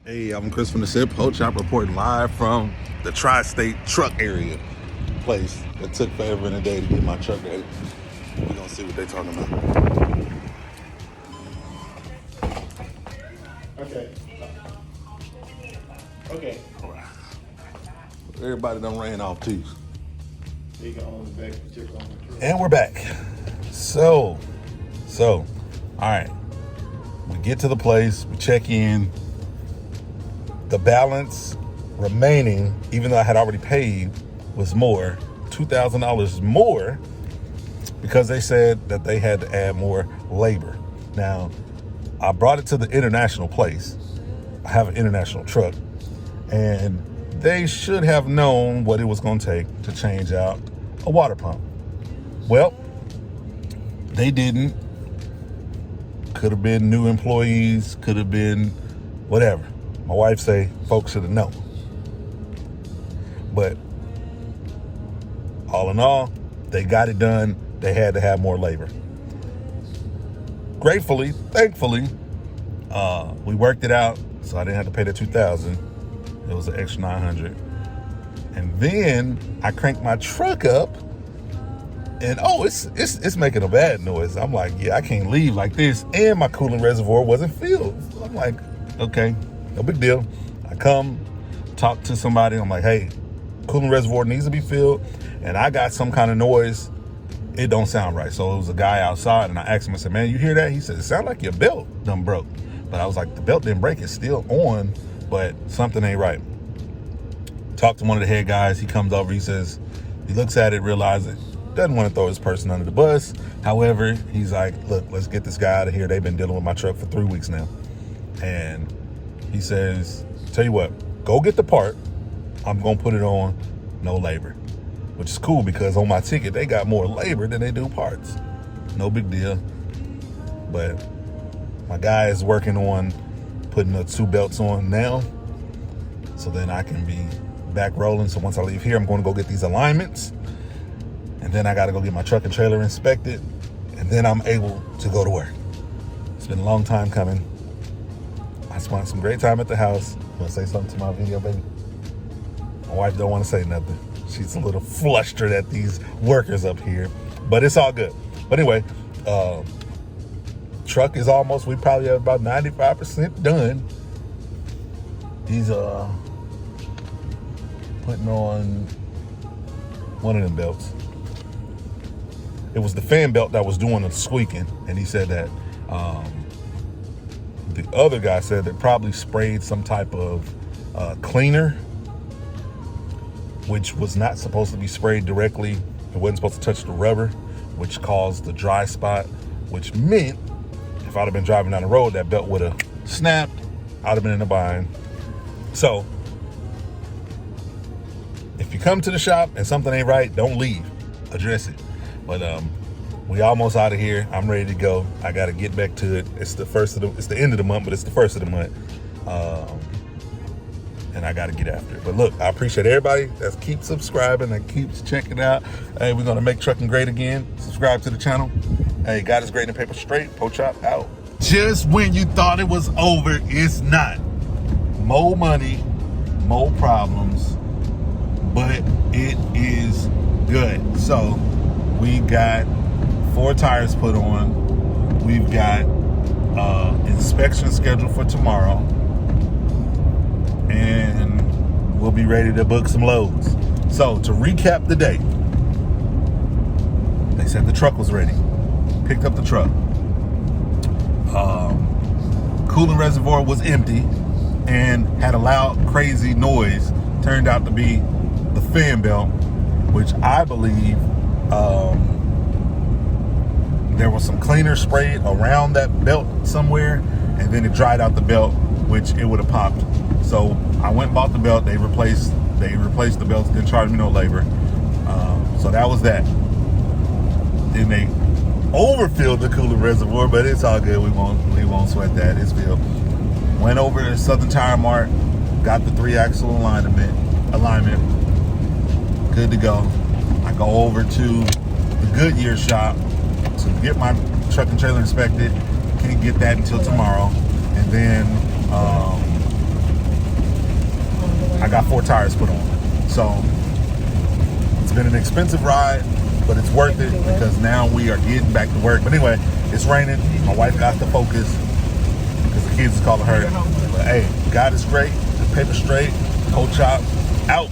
Hey, I'm Chris from the Sip Ho Chop reporting live from the Tri-State truck area place that took forever in a day to get my truck ready. We're gonna see what they're talking about. Okay. Okay. Everybody done ran off too. You can own the back, check on the truck. And we're back. So, all right. We get to the place, we check in. The balance remaining, even though I had already paid, was more, $2,000 more, because they said that they had to add more labor. Now, I brought it to the international place. I have an international truck, and they should have known what it was going to take to change out a water pump. Well, they didn't. Could have been new employees, could have been whatever. My wife say folks should have known. But all in all, they got it done. They had to have more labor. Gratefully, thankfully, we worked it out, so I didn't have to pay the $2,000. It was an extra $900. And then I cranked my truck up, and it's making a bad noise. I'm like, yeah, I can't leave like this. And my coolant reservoir wasn't filled. So I'm like, okay, no big deal. I come, talk to somebody. I'm like, hey, coolant reservoir needs to be filled, and I got some kind of noise. It don't sound right. So it was a guy outside, and I asked him, I said, man, you hear that? He said, it sounded like your belt done broke. But I was like, the belt didn't break. It's still on, but something ain't right. Talked to one of the head guys. He comes over. He says, he looks at it, realizes doesn't want to throw his person under the bus. However, he's like, look, let's get this guy out of here. They've been dealing with my truck for 3 weeks now. And he says, tell you what, go get the part. I'm going to put it on no labor, which is cool because on my ticket, they got more labor than they do parts. No big deal. But my guy is working on putting the 2 belts on now, so then I can be back rolling. So once I leave here, I'm going to go get these alignments, and then I got to go get my truck and trailer inspected, and then I'm able to go to work. It's been a long time coming. I spent some great time at the house. Want to say something to my video, baby? My wife don't want to say nothing. She's a little flustered at these workers up here, but it's all good. But anyway, truck is almost, we probably have about 95% done. He's putting on one of them belts. It was the fan belt that was doing the squeaking, and he said that the other guy said they probably sprayed some type of cleaner, which was not supposed to be sprayed directly. It wasn't supposed to touch the rubber, which caused the dry spot, which meant if I'd have been driving down the road, that belt would have snapped. I'd have been in a bind. So if you come to the shop and something ain't right, don't leave. Address it. But we almost out of here. I'm ready to go. I got to get back to it. It's the end of the month, but it's the first of the month. And I got to get after it. But look, I appreciate everybody that keeps subscribing and keeps checking out. Hey, we're going to make trucking great again. Subscribe to the channel. Hey, God is great and paper straight. Po Chop out. Just when you thought it was over, it's not. More money, more problems, but it is good. So we got 4 tires put on. We've got inspection scheduled for tomorrow, and we'll be ready to book some loads. So to recap the day, they said the truck was ready. Picked up the truck. Coolant reservoir was empty and had a loud, crazy noise. Turned out to be the fan belt, which I believe there was some cleaner sprayed around that belt somewhere, and then it dried out the belt, which it would have popped. So I went and bought the belt. They replaced the belts. Didn't charge me no labor. So that was that. Then they overfilled the coolant reservoir, but it's all good. We won't sweat that. It's filled. Went over to Southern Tire Mart, got the 3-axle alignment. Good to go. I go over to the Goodyear shop to get my truck and trailer inspected. Can't get that until tomorrow. And then got 4 tires put on. So it's been an expensive ride, but it's worth it because now we are getting back to work. But anyway, it's raining. My wife got to focus because the kids is calling her. But hey, God is great. Paper straight. Cold Chop out.